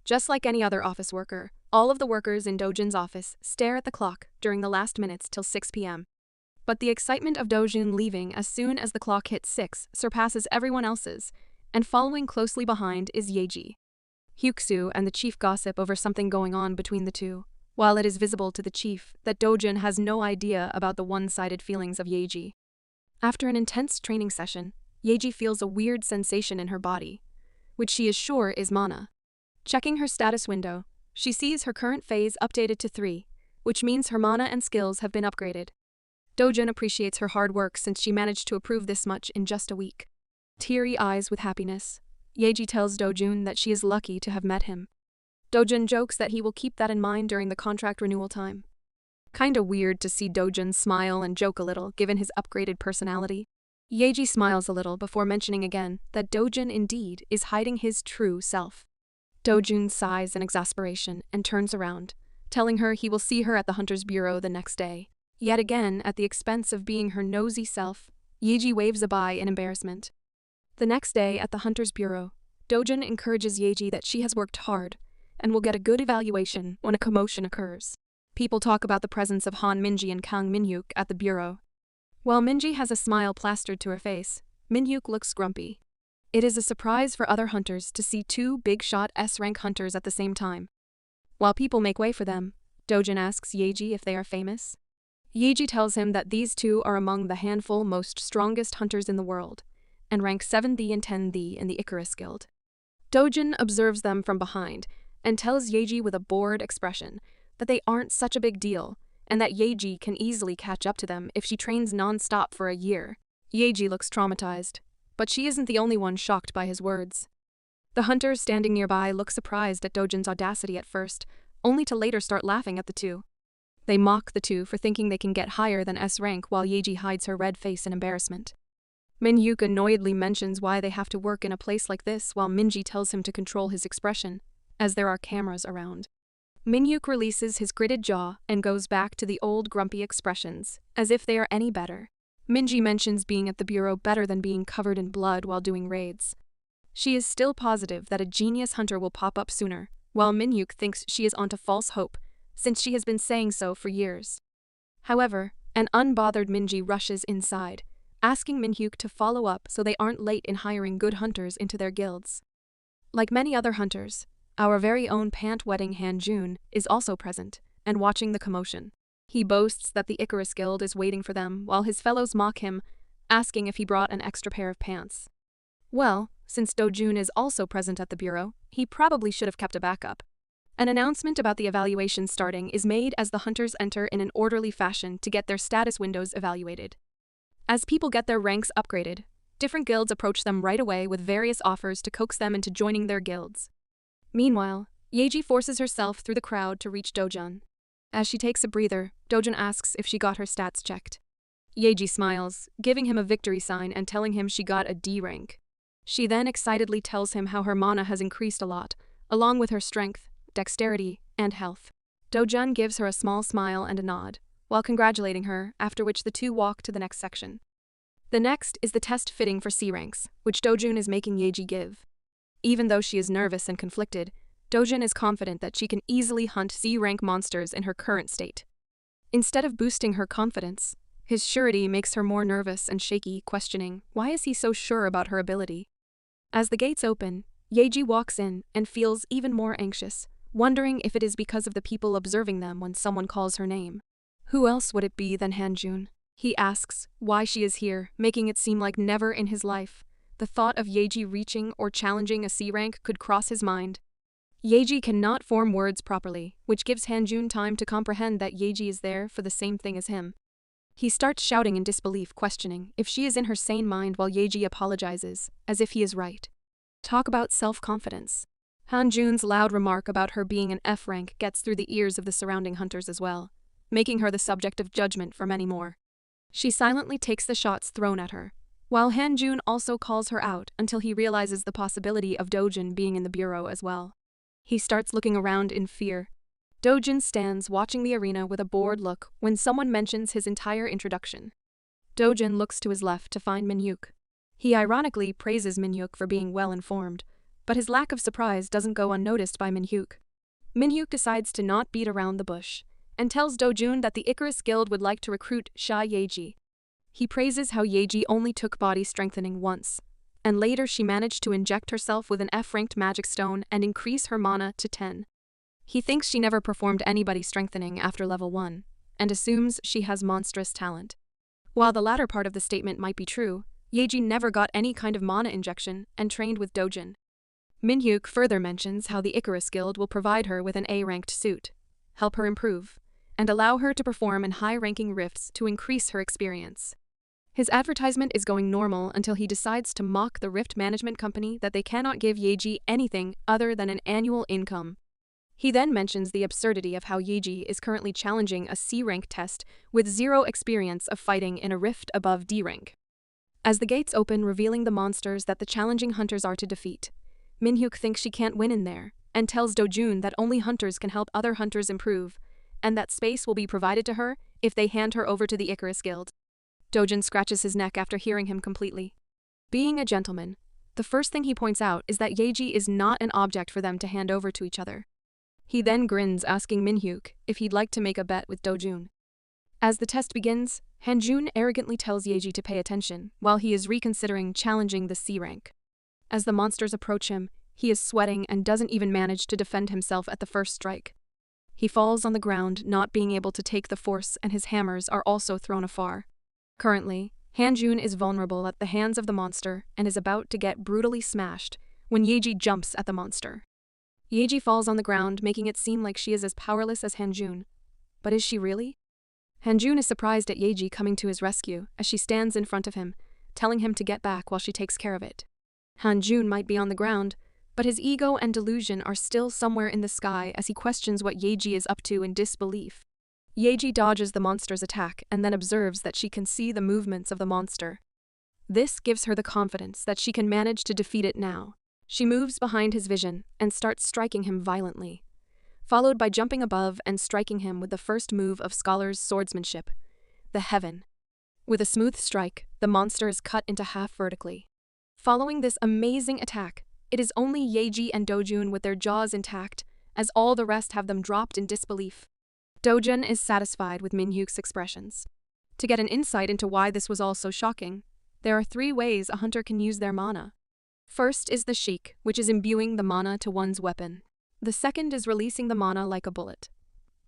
Just like any other office worker, all of the workers in Dojun's office stare at the clock during the last minutes till 6 p.m. But the excitement of Dojun leaving as soon as the clock hits 6 surpasses everyone else's, and following closely behind is Yeji. Hyuksu and the chief gossip over something going on between the two, while it is visible to the chief that Dojun has no idea about the one-sided feelings of Yeji. After an intense training session, Yeji feels a weird sensation in her body, which she is sure is mana. Checking her status window, she sees her current phase updated to 3, which means her mana and skills have been upgraded. Dojun appreciates her hard work since she managed to improve this much in just a week. Teary eyes with happiness, Yeji tells Dojun that she is lucky to have met him. Dojun jokes that he will keep that in mind during the contract renewal time. Kinda weird to see Dojun smile and joke a little given his upgraded personality. Yeji smiles a little before mentioning again that Dojun indeed is hiding his true self. Dojun sighs in exasperation and turns around, telling her he will see her at the Hunter's Bureau the next day. Yet again, at the expense of being her nosy self, Yeji waves a bye in embarrassment. The next day at the Hunter's Bureau, Dojun encourages Yeji that she has worked hard and will get a good evaluation when a commotion occurs. People talk about the presence of Han Minji and Kang Minhyuk at the bureau. While Minji has a smile plastered to her face, Minhyuk looks grumpy. It is a surprise for other hunters to see two big-shot S-rank hunters at the same time. While people make way for them, Dojun asks Yeji if they are famous. Yeji tells him that these two are among the handful most strongest hunters in the world, and rank 7th and 10th in the Icarus Guild. Dojun observes them from behind, and tells Yeji with a bored expression that they aren't such a big deal, and that Yeji can easily catch up to them if she trains non-stop for a year. Yeji looks traumatized, but she isn't the only one shocked by his words. The hunters standing nearby look surprised at Dojun's audacity at first, only to later start laughing at the two. They mock the two for thinking they can get higher than S rank while Yeji hides her red face in embarrassment. Minhyuk annoyedly mentions why they have to work in a place like this while Minji tells him to control his expression, as there are cameras around. Minhyuk releases his gritted jaw and goes back to the old grumpy expressions, as if they are any better. Minji mentions being at the bureau better than being covered in blood while doing raids. She is still positive that a genius hunter will pop up sooner, while Minhyuk thinks she is onto false hope, since she has been saying so for years. However, an unbothered Minji rushes inside, asking Minhyuk to follow up so they aren't late in hiring good hunters into their guilds. Like many other hunters, our very own pant-wetting Han-jun is also present and watching the commotion. He boasts that the Icarus Guild is waiting for them while his fellows mock him, asking if he brought an extra pair of pants. Well, since Dojun is also present at the bureau, he probably should have kept a backup. An announcement about the evaluation starting is made as the hunters enter in an orderly fashion to get their status windows evaluated. As people get their ranks upgraded, different guilds approach them right away with various offers to coax them into joining their guilds. Meanwhile, Yeji forces herself through the crowd to reach Dojun. As she takes a breather, Dojun asks if she got her stats checked. Yeji smiles, giving him a victory sign and telling him she got a D rank. She then excitedly tells him how her mana has increased a lot, along with her strength, dexterity, and health. Dojun gives her a small smile and a nod, while congratulating her, after which the two walk to the next section. The next is the test fitting for C ranks, which Dojun is making Yeji give. Even though she is nervous and conflicted, Dojun is confident that she can easily hunt C-rank monsters in her current state. Instead of boosting her confidence, his surety makes her more nervous and shaky, questioning, why is he so sure about her ability? As the gates open, Yeji walks in and feels even more anxious, wondering if it is because of the people observing them when someone calls her name. Who else would it be than Han-jun? He asks why she is here, making it seem like never in his life the thought of Yeji reaching or challenging a C rank could cross his mind. Yeji cannot form words properly, which gives Han-jun time to comprehend that Yeji is there for the same thing as him. He starts shouting in disbelief, questioning if she is in her sane mind while Yeji apologizes, as if he is right. Talk about self-confidence. Han-jun's loud remark about her being an F rank gets through the ears of the surrounding hunters as well, making her the subject of judgment for many more. She silently takes the shots thrown at her, while Han-jun also calls her out until he realizes the possibility of Dojun being in the bureau as well. He starts looking around in fear. Dojun stands watching the arena with a bored look when someone mentions his entire introduction. Dojun looks to his left to find Minhyuk. He ironically praises Minhyuk for being well-informed, But his lack of surprise doesn't go unnoticed by Minhyuk. Minhyuk decides to not beat around the bush, and tells Dojun that the Icarus Guild would like to recruit Sha Yeji. He praises how Yeji only took body strengthening once, and later she managed to inject herself with an F-ranked magic stone and increase her mana to 10. He thinks she never performed any body strengthening after level 1, and assumes she has monstrous talent. While the latter part of the statement might be true, Yeji never got any kind of mana injection and trained with Dojun. Minhyuk further mentions how the Icarus Guild will provide her with an A-ranked suit, help her improve, and allow her to perform in high-ranking rifts to increase her experience. His advertisement is going normal until he decides to mock the rift management company that they cannot give Yeji anything other than an annual income. He then mentions the absurdity of how Yeji is currently challenging a C-rank test with 0 experience of fighting in a rift above D-rank. As the gates open revealing the monsters that the challenging hunters are to defeat, Minhyuk thinks she can't win in there, and tells Dojun that only hunters can help other hunters improve, and that space will be provided to her if they hand her over to the Icarus Guild. Dojun scratches his neck after hearing him completely. Being a gentleman, the first thing he points out is that Yeji is not an object for them to hand over to each other. He then grins, asking Minhyuk if he'd like to make a bet with Dojun. As the test begins, Hanjun arrogantly tells Yeji to pay attention while he is reconsidering challenging the C rank. As the monsters approach him, he is sweating and doesn't even manage to defend himself at the first strike. He falls on the ground, not being able to take the force, and his hammers are also thrown afar. Currently, Hanjun is vulnerable at the hands of the monster and is about to get brutally smashed when Yeji jumps at the monster. Yeji falls on the ground, making it seem like she is as powerless as Hanjun. But is she really? Hanjun is surprised at Yeji coming to his rescue as she stands in front of him, telling him to get back while she takes care of it. Hanjun might be on the ground, but his ego and delusion are still somewhere in the sky as he questions what Yeji is up to in disbelief. Yeji dodges the monster's attack and then observes that she can see the movements of the monster. This gives her the confidence that she can manage to defeat it now. She moves behind his vision and starts striking him violently, followed by jumping above and striking him with the first move of Scholar's swordsmanship, the Heaven. With a smooth strike, the monster is cut into half vertically. Following this amazing attack, it is only Yeji and Dojun with their jaws intact, as all the rest have them dropped in disbelief. Dojun is satisfied with Minhyuk's expressions. To get an insight into why this was all so shocking, there are 3 ways a hunter can use their mana. First is the Sheik, which is imbuing the mana to one's weapon. The second is releasing the mana like a bullet,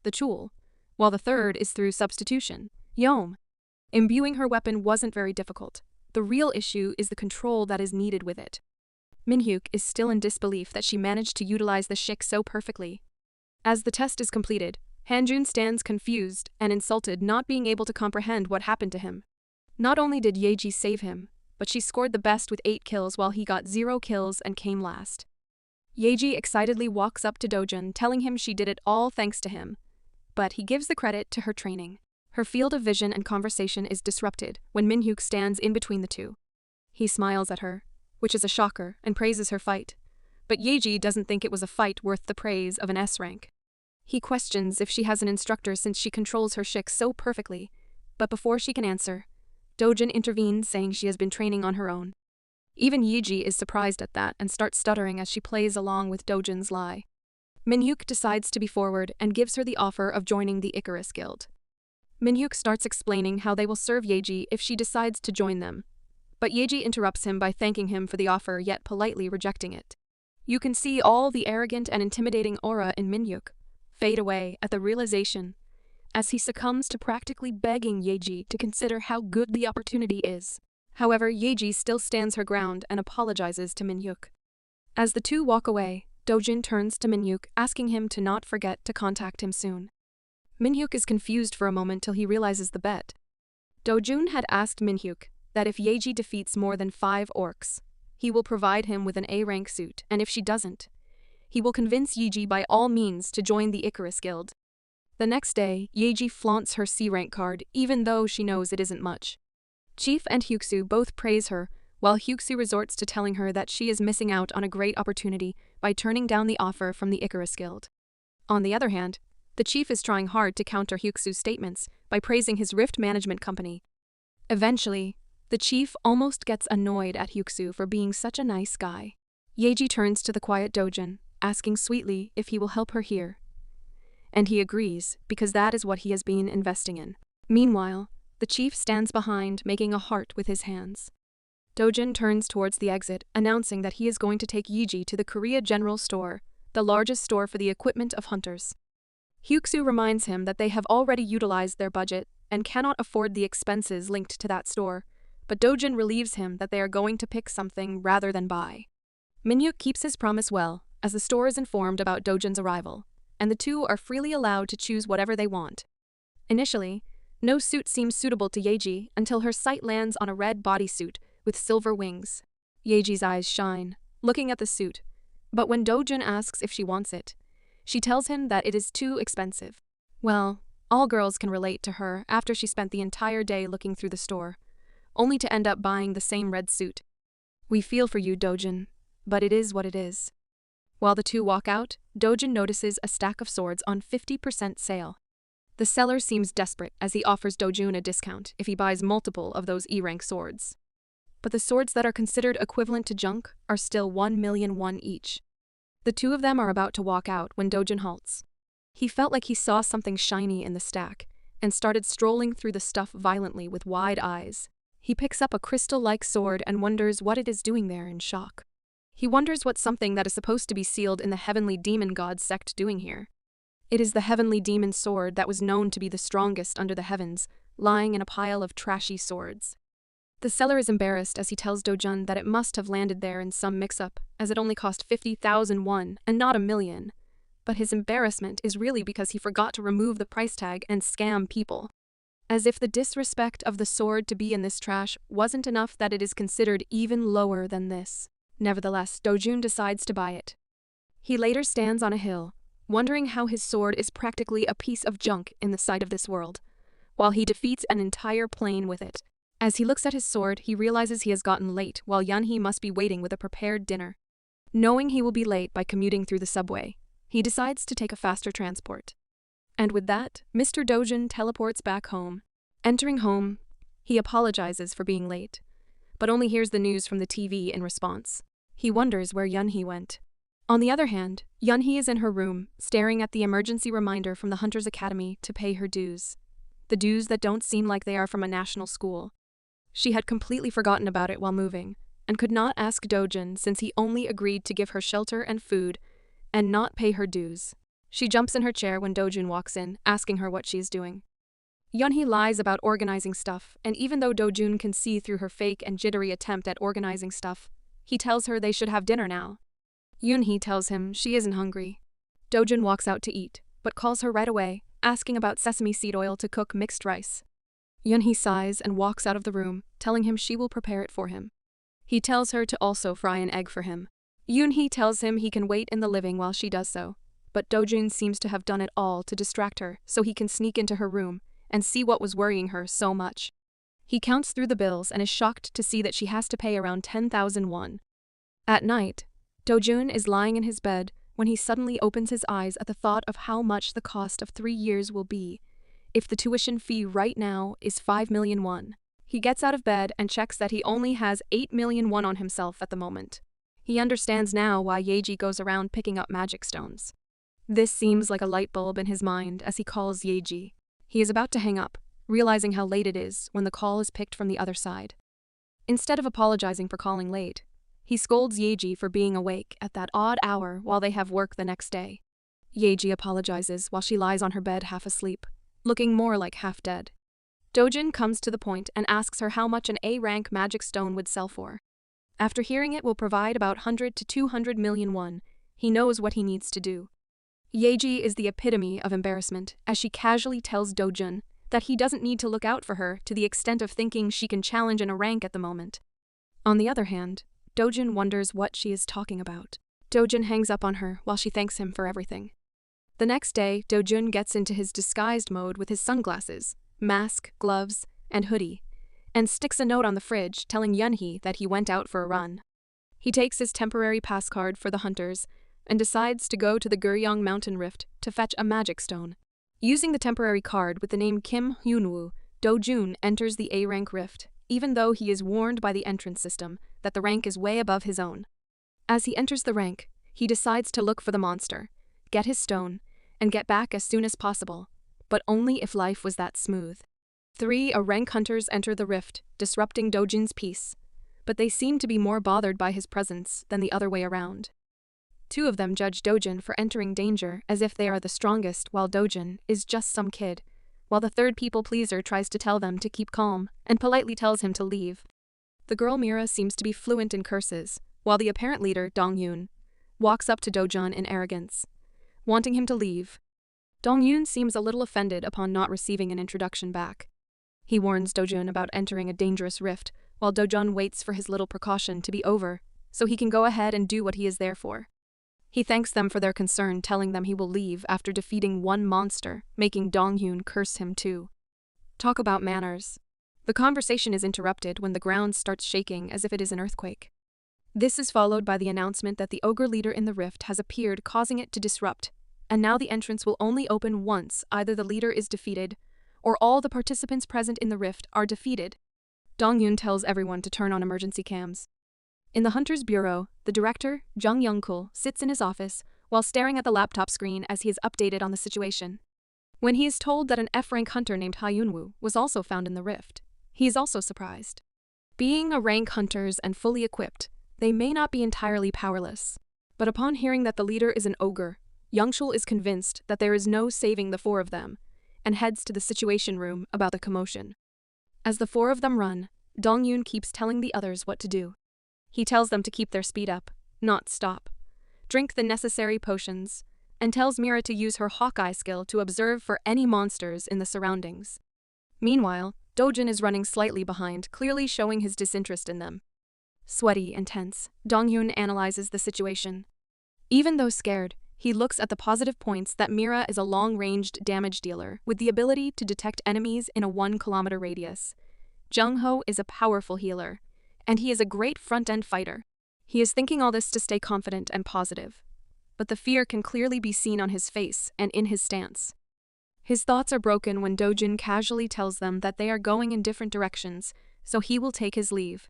the Chul, while the third is through substitution, Yom. Imbuing her weapon wasn't very difficult. The real issue is the control that is needed with it. Minhyuk is still in disbelief that she managed to utilize the Sheik so perfectly. As the test is completed, Hanjun stands confused and insulted, not being able to comprehend what happened to him. Not only did Yeji save him, but she scored the best with 8 kills while he got 0 kills and came last. Yeji excitedly walks up to Dojun, telling him she did it all thanks to him. But he gives the credit to her training. Her field of vision and conversation is disrupted when Minhyuk stands in between the two. He smiles at her, which is a shocker, and praises her fight. But Yeji doesn't think it was a fight worth the praise of an S rank. He questions if she has an instructor since she controls her Sheik so perfectly, but before she can answer, Dojun intervenes, saying she has been training on her own. Even Yeji is surprised at that and starts stuttering as she plays along with Dojun's lie. Minhyuk decides to be forward and gives her the offer of joining the Icarus Guild. Minhyuk starts explaining how they will serve Yeji if she decides to join them, but Yeji interrupts him by thanking him for the offer yet politely rejecting it. You can see all the arrogant and intimidating aura in Minhyuk fade away at the realization as he succumbs to practically begging Yeji to consider how good the opportunity is. However, Yeji still stands her ground and apologizes to Minhyuk. As the two walk away, Dojun turns to Minhyuk, asking him to not forget to contact him soon. Minhyuk is confused for a moment till he realizes the bet. Dojun had asked Minhyuk that if Yeji defeats more than 5 orcs, he will provide him with an A-rank suit, and if she doesn't, he will convince Yeji by all means to join the Icarus Guild. The next day, Yeji flaunts her C-rank card, even though she knows it isn't much. Chief and Hyuksu both praise her, while Hyuksu resorts to telling her that she is missing out on a great opportunity by turning down the offer from the Icarus Guild. On the other hand, the chief is trying hard to counter Hyuksu's statements by praising his rift management company. Eventually, the chief almost gets annoyed at Hyuksu for being such a nice guy. Yeji turns to the quiet Dojin, asking sweetly if he will help her here. And he agrees, because that is what he has been investing in. Meanwhile, the chief stands behind, making a heart with his hands. Dojin turns towards the exit, announcing that he is going to take Yeji to the Korea General Store, the largest store for the equipment of hunters. Hyuksu reminds him that they have already utilized their budget and cannot afford the expenses linked to that store, but Dojin relieves him that they are going to pick something rather than buy. Minhyuk keeps his promise well, as the store is informed about Dojin's arrival, and the two are freely allowed to choose whatever they want. Initially, no suit seems suitable to Yeji until her sight lands on a red bodysuit with silver wings. Yeji's eyes shine, looking at the suit, but when Dojin asks if she wants it, she tells him that it is too expensive. Well, all girls can relate to her after she spent the entire day looking through the store, only to end up buying the same red suit. We feel for you, Dojin, but it is what it is. While the two walk out, Dojin notices a stack of swords on 50% sale. The seller seems desperate as he offers Dojin a discount if he buys multiple of those E-rank swords. But the swords that are considered equivalent to junk are still 1,000,000 won each. The two of them are about to walk out when Dojin halts. He felt like he saw something shiny in the stack and started strolling through the stuff violently with wide eyes. He picks up a crystal-like sword and wonders what it is doing there in shock. He wonders what something that is supposed to be sealed in the heavenly demon god sect doing here. It is the heavenly demon sword that was known to be the strongest under the heavens, lying in a pile of trashy swords. The seller is embarrassed as he tells Dojin that it must have landed there in some mix-up, as it only cost 50,000 won and not 1,000,000. But his embarrassment is really because he forgot to remove the price tag and scam people. As if the disrespect of the sword to be in this trash wasn't enough that it is considered even lower than this. Nevertheless, Dojin decides to buy it. He later stands on a hill, wondering how his sword is practically a piece of junk in the sight of this world, while he defeats an entire plane with it. As he looks at his sword, he realizes he has gotten late while Yunhee must be waiting with a prepared dinner. Knowing he will be late by commuting through the subway, he decides to take a faster transport. And with that, Mr. Dojin teleports back home. Entering home, he apologizes for being late, but only hears the news from the TV in response. He wonders where Yunhee went. On the other hand, Yunhee is in her room, staring at the emergency reminder from the Hunters Academy to pay her dues. The dues that don't seem like they are from a national school. She had completely forgotten about it while moving, and could not ask Dojin since he only agreed to give her shelter and food, and not pay her dues. She jumps in her chair when Dojin walks in, asking her what she is doing. Yunhee lies about organizing stuff, and even though Dojin can see through her fake and jittery attempt at organizing stuff, he tells her they should have dinner now. Yunhee tells him she isn't hungry. Dojin walks out to eat, but calls her right away, asking about sesame seed oil to cook mixed rice. Yunhee sighs and walks out of the room, telling him she will prepare it for him. He tells her to also fry an egg for him. Yunhee tells him he can wait in the living while she does so, but Dojin seems to have done it all to distract her so he can sneak into her room and see what was worrying her so much. He counts through the bills and is shocked to see that she has to pay around 10,000 won. At night, Dojin is lying in his bed when he suddenly opens his eyes at the thought of how much the cost of 3 years will be, if the tuition fee right now is 5,000,000 won. He gets out of bed and checks that he only has 8,000,000 won on himself at the moment. He understands now why Yeji goes around picking up magic stones. This seems like a light bulb in his mind as he calls Yeji. He is about to hang up, realizing how late it is when the call is picked from the other side. Instead of apologizing for calling late, he scolds Yeji for being awake at that odd hour while they have work the next day. Yeji apologizes while she lies on her bed half asleep, looking more like half dead. Dojin comes to the point and asks her how much an A-rank magic stone would sell for. After hearing it will provide about 100 to 200 million won, he knows what he needs to do. Yeji is the epitome of embarrassment as she casually tells Dojin that he doesn't need to look out for her to the extent of thinking she can challenge in a rank at the moment. On the other hand, Dojin wonders what she is talking about. Dojin hangs up on her while she thanks him for everything. The next day, Dojin gets into his disguised mode with his sunglasses, mask, gloves, and hoodie, and sticks a note on the fridge telling Yunhee that he went out for a run. He takes his temporary pass card for the hunters and decides to go to the Guryong Mountain Rift to fetch a magic stone. Using the temporary card with the name Kim Hyunwoo, Dojin enters the A-rank rift, even though he is warned by the entrance system that the rank is way above his own. As he enters the rank, he decides to look for the monster, get his stone, and get back as soon as possible, but only if life was that smooth. 3 rank hunters enter the rift, disrupting Dojin's peace, but they seem to be more bothered by his presence than the other way around. 2 of them judge Dojin for entering danger as if they are the strongest, while Dojin is just some kid, while the third people-pleaser tries to tell them to keep calm and politely tells him to leave. The girl Mira seems to be fluent in curses, while the apparent leader, Dong-yoon, walks up to Dojin in arrogance, wanting him to leave. Dong-yoon seems a little offended upon not receiving an introduction back. He warns Dojin about entering a dangerous rift, while Dojin waits for his little precaution to be over, so he can go ahead and do what he is there for. He thanks them for their concern, telling them he will leave after defeating one monster, making Dong-yoon curse him too. Talk about manners. The conversation is interrupted when the ground starts shaking as if it is an earthquake. This is followed by the announcement that the ogre leader in the rift has appeared, causing it to disrupt, and now the entrance will only open once either the leader is defeated or all the participants present in the rift are defeated. Dong-yoon tells everyone to turn on emergency cams. In the Hunter's Bureau, the director, Jung Young-kul, sits in his office while staring at the laptop screen as he is updated on the situation. When he is told that an F-rank hunter named Ha-Yun-woo was also found in the rift, he is also surprised. Being a rank hunters and fully equipped, they may not be entirely powerless. But upon hearing that the leader is an ogre, Young-chul is convinced that there is no saving the 4 of them, and heads to the situation room about the commotion. As the 4 of them run, Dong-yoon keeps telling the others what to do. He tells them to keep their speed up, not stop, drink the necessary potions, and tells Mira to use her Hawkeye skill to observe for any monsters in the surroundings. Meanwhile, Dojin is running slightly behind, clearly showing his disinterest in them. Sweaty and tense, Dong-yoon analyzes the situation. Even though scared, he looks at the positive points that Mira is a long-ranged damage dealer with the ability to detect enemies in a 1-kilometer radius. Jung-ho is a powerful healer, and he is a great front-end fighter. He is thinking all this to stay confident and positive, but the fear can clearly be seen on his face and in his stance. His thoughts are broken when Dojin casually tells them that they are going in different directions, so he will take his leave.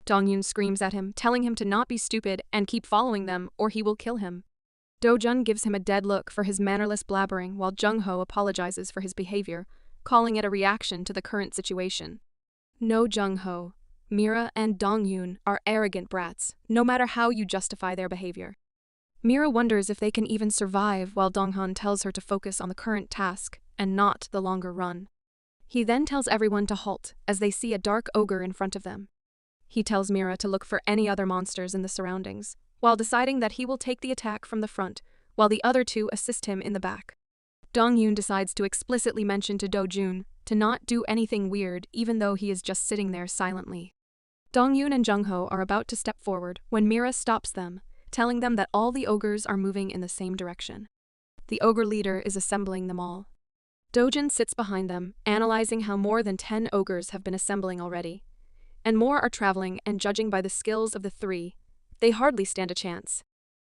Dong-yoon screams at him, telling him to not be stupid and keep following them or he will kill him. Dojin gives him a dead look for his mannerless blabbering while Jung-ho apologizes for his behavior, calling it a reaction to the current situation. No, Jung-ho, Mira and Dong-yoon are arrogant brats, no matter how you justify their behavior. Mira wonders if they can even survive while Dong-han tells her to focus on the current task and not the longer run. He then tells everyone to halt as they see a dark ogre in front of them. He tells Mira to look for any other monsters in the surroundings, while deciding that he will take the attack from the front, while the other 2 assist him in the back. Dong-yoon decides to explicitly mention to Do-jun to not do anything weird even though he is just sitting there silently. Dong-yoon and Jung-ho are about to step forward when Mira stops them, telling them that all the ogres are moving in the same direction. The ogre leader is assembling them all. Dojin sits behind them, analyzing how more than 10 ogres have been assembling already, and more are traveling, and judging by the skills of the 3, they hardly stand a chance.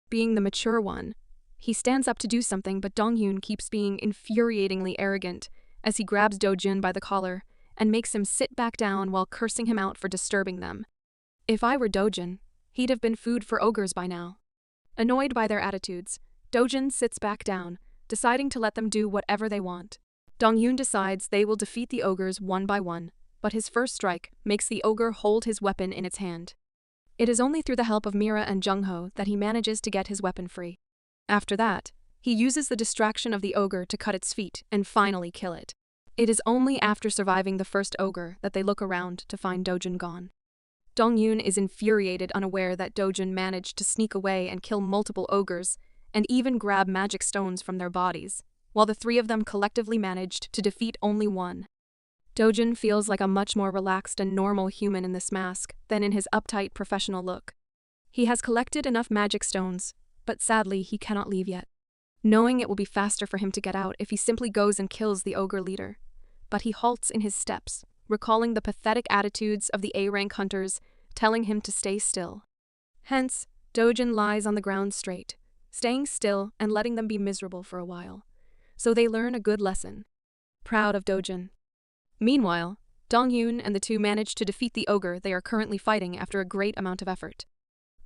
Being the mature one, he stands up to do something, but Dong-yoon keeps being infuriatingly arrogant as he grabs Dojin by the collar and makes him sit back down while cursing him out for disturbing them. If I were Dojin, he'd have been food for ogres by now. Annoyed by their attitudes, Dojin sits back down, deciding to let them do whatever they want. Dong-yoon decides they will defeat the ogres one by one, but his first strike makes the ogre hold his weapon in its hand. It is only through the help of Mira and Jung-ho that he manages to get his weapon free. After that, he uses the distraction of the ogre to cut its feet and finally kill it. It is only after surviving the first ogre that they look around to find Dojin gone. Dong-yoon is infuriated, unaware that Dojin managed to sneak away and kill multiple ogres, and even grab magic stones from their bodies, while the 3 of them collectively managed to defeat only one. Dojin feels like a much more relaxed and normal human in this mask than in his uptight professional look. He has collected enough magic stones, but sadly he cannot leave yet, knowing it will be faster for him to get out if he simply goes and kills the ogre leader. But he halts in his steps, recalling the pathetic attitudes of the A-rank hunters, telling him to stay still. Hence, Dojin lies on the ground straight, staying still and letting them be miserable for a while, so they learn a good lesson. Proud of Dojin. Meanwhile, Dong-yoon and the 2 manage to defeat the ogre they are currently fighting after a great amount of effort.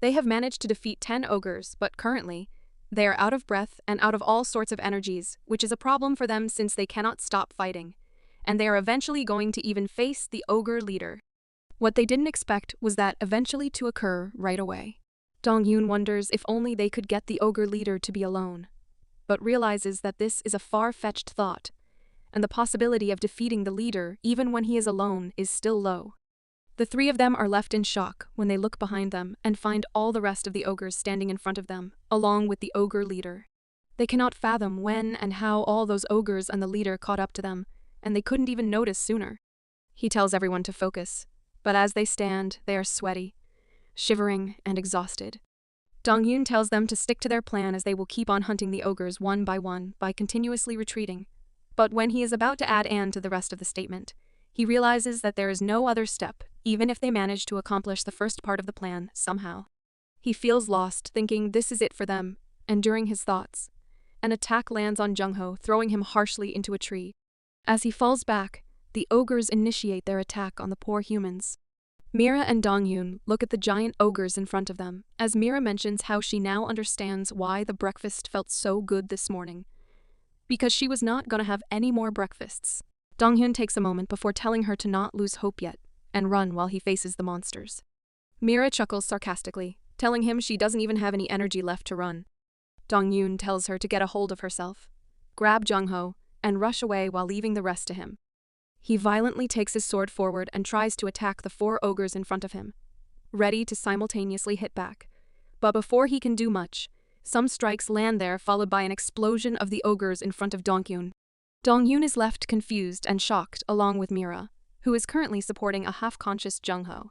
They have managed to defeat 10 ogres, but currently, they are out of breath and out of all sorts of energies, which is a problem for them since they cannot stop fighting. And they are eventually going to even face the ogre leader. What they didn't expect was that eventually to occur right away. Dong-yoon wonders if only they could get the ogre leader to be alone, but realizes that this is a far-fetched thought, and the possibility of defeating the leader even when he is alone is still low. The three of them are left in shock when they look behind them and find all the rest of the ogres standing in front of them, along with the ogre leader. They cannot fathom when and how all those ogres and the leader caught up to them, and they couldn't even notice sooner. He tells everyone to focus, but as they stand, they are sweaty, shivering, and exhausted. Dong-yoon tells them to stick to their plan as they will keep on hunting the ogres one by continuously retreating. But when he is about to add "and" to the rest of the statement, he realizes that there is no other step, even if they manage to accomplish the first part of the plan somehow. He feels lost, thinking this is it for them, and during his thoughts, an attack lands on Jung-ho, throwing him harshly into a tree. As he falls back, the ogres initiate their attack on the poor humans. Mira and Dong-yoon look at the giant ogres in front of them, as Mira mentions how she now understands why the breakfast felt so good this morning. Because she was not gonna have any more breakfasts. Dong-hyun takes a moment before telling her to not lose hope yet, and run while he faces the monsters. Mira chuckles sarcastically, telling him she doesn't even have any energy left to run. Dong-yoon tells her to get a hold of herself, grab Jung-ho, and rush away while leaving the rest to him. He violently takes his sword forward and tries to attack the 4 ogres in front of him, ready to simultaneously hit back. But before he can do much, some strikes land there, followed by an explosion of the ogres in front of Dong-yoon. Dong-yoon is left confused and shocked along with Mira, who is currently supporting a half-conscious Jung-ho.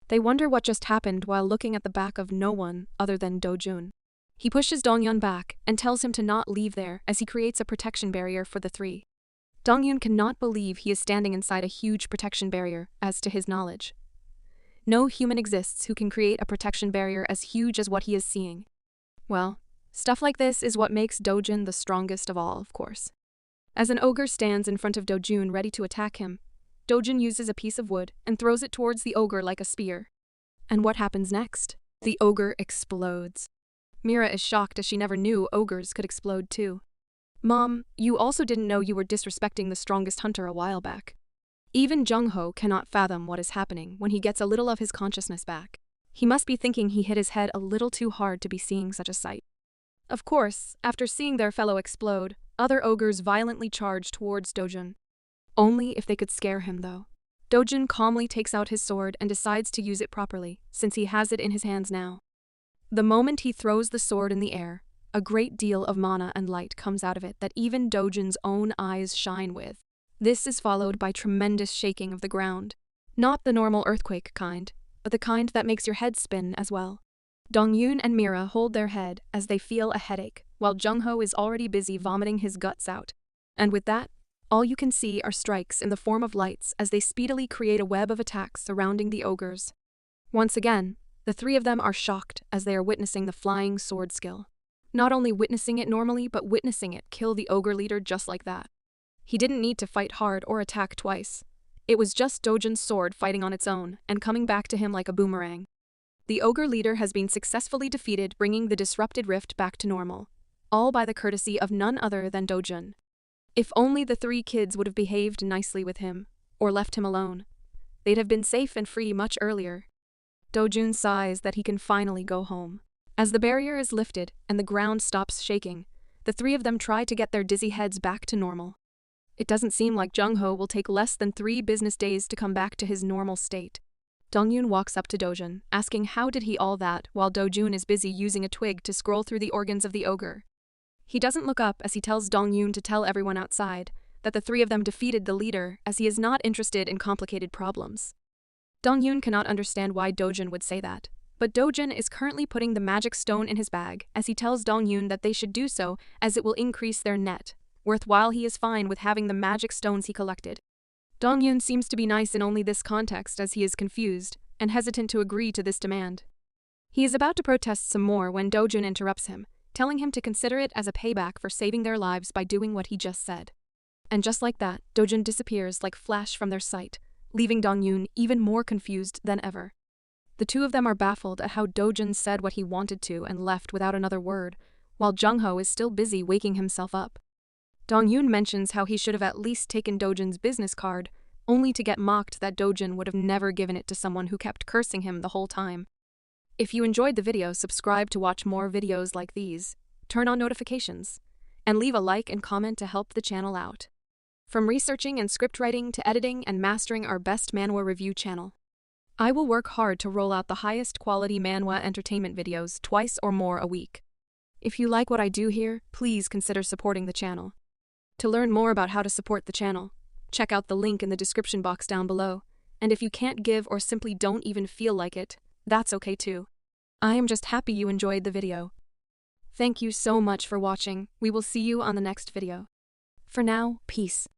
They wonder what just happened while looking at the back of no one other than Do-jun. He pushes Dong-yoon back and tells him to not leave there as he creates a protection barrier for the 3. Dong-yoon cannot believe he is standing inside a huge protection barrier, as to his knowledge. No human exists who can create a protection barrier as huge as what he is seeing. Well, stuff like this is what makes Do-jun the strongest of all, of course. As an ogre stands in front of Do-jun ready to attack him, Do-jun uses a piece of wood and throws it towards the ogre like a spear. And what happens next? The ogre explodes. Mira is shocked as she never knew ogres could explode too. Mom, you also didn't know you were disrespecting the strongest hunter a while back. Even Jung-ho cannot fathom what is happening when he gets a little of his consciousness back. He must be thinking he hit his head a little too hard to be seeing such a sight. Of course, after seeing their fellow explode, other ogres violently charge towards Do-jun. Only if they could scare him, though. Do-jun calmly takes out his sword and decides to use it properly, since he has it in his hands now. The moment he throws the sword in the air, a great deal of mana and light comes out of it that even Do-jun's own eyes shine with. This is followed by tremendous shaking of the ground. Not the normal earthquake kind, but the kind that makes your head spin as well. Dong-yoon and Mira hold their head as they feel a headache, while Jung-ho is already busy vomiting his guts out. And with that, all you can see are strikes in the form of lights as they speedily create a web of attacks surrounding the ogres. Once again, the 3 of them are shocked as they are witnessing the flying sword skill. Not only witnessing it normally, but witnessing it kill the ogre leader just like that. He didn't need to fight hard or attack twice. It was just Do-jun's sword fighting on its own and coming back to him like a boomerang. The ogre leader has been successfully defeated, bringing the disrupted rift back to normal, all by the courtesy of none other than Do-jun. If only the 3 kids would have behaved nicely with him, or left him alone, they'd have been safe and free much earlier. Do-jun sighs that he can finally go home. As the barrier is lifted and the ground stops shaking, the 3 of them try to get their dizzy heads back to normal. It doesn't seem like Jung-ho will take less than 3 business days to come back to his normal state. Dong-yoon walks up to Do-jun, asking how did he all that while Do-jun is busy using a twig to scroll through the organs of the ogre. He doesn't look up as he tells Dong-yoon to tell everyone outside that the 3 of them defeated the leader, as he is not interested in complicated problems. Dong-yoon cannot understand why Do-jun would say that, but Do-jun is currently putting the magic stone in his bag as he tells Dong-yoon that they should do so as it will increase their net, worthwhile. He is fine with having the magic stones he collected. Dong-yoon seems to be nice in only this context as he is confused and hesitant to agree to this demand. He is about to protest some more when Do-jun interrupts him, telling him to consider it as a payback for saving their lives by doing what he just said. And just like that, Do-jun disappears like flash from their sight, leaving Dong-yoon even more confused than ever. The two of them are baffled at how Dojun said what he wanted to and left without another word, while Jungho is still busy waking himself up. Dongyun mentions how he should have at least taken Dojun's business card, only to get mocked that Dojun would have never given it to someone who kept cursing him the whole time. If you enjoyed the video, subscribe to watch more videos like these, turn on notifications, and leave a like and comment to help the channel out. From researching and scriptwriting to editing and mastering our best manhwa review channel, I will work hard to roll out the highest quality manhwa entertainment videos twice or more a week. If you like what I do here, please consider supporting the channel. To learn more about how to support the channel, check out the link in the description box down below, and if you can't give or simply don't even feel like it, that's okay too. I am just happy you enjoyed the video. Thank you so much for watching. We will see you on the next video. For now, peace.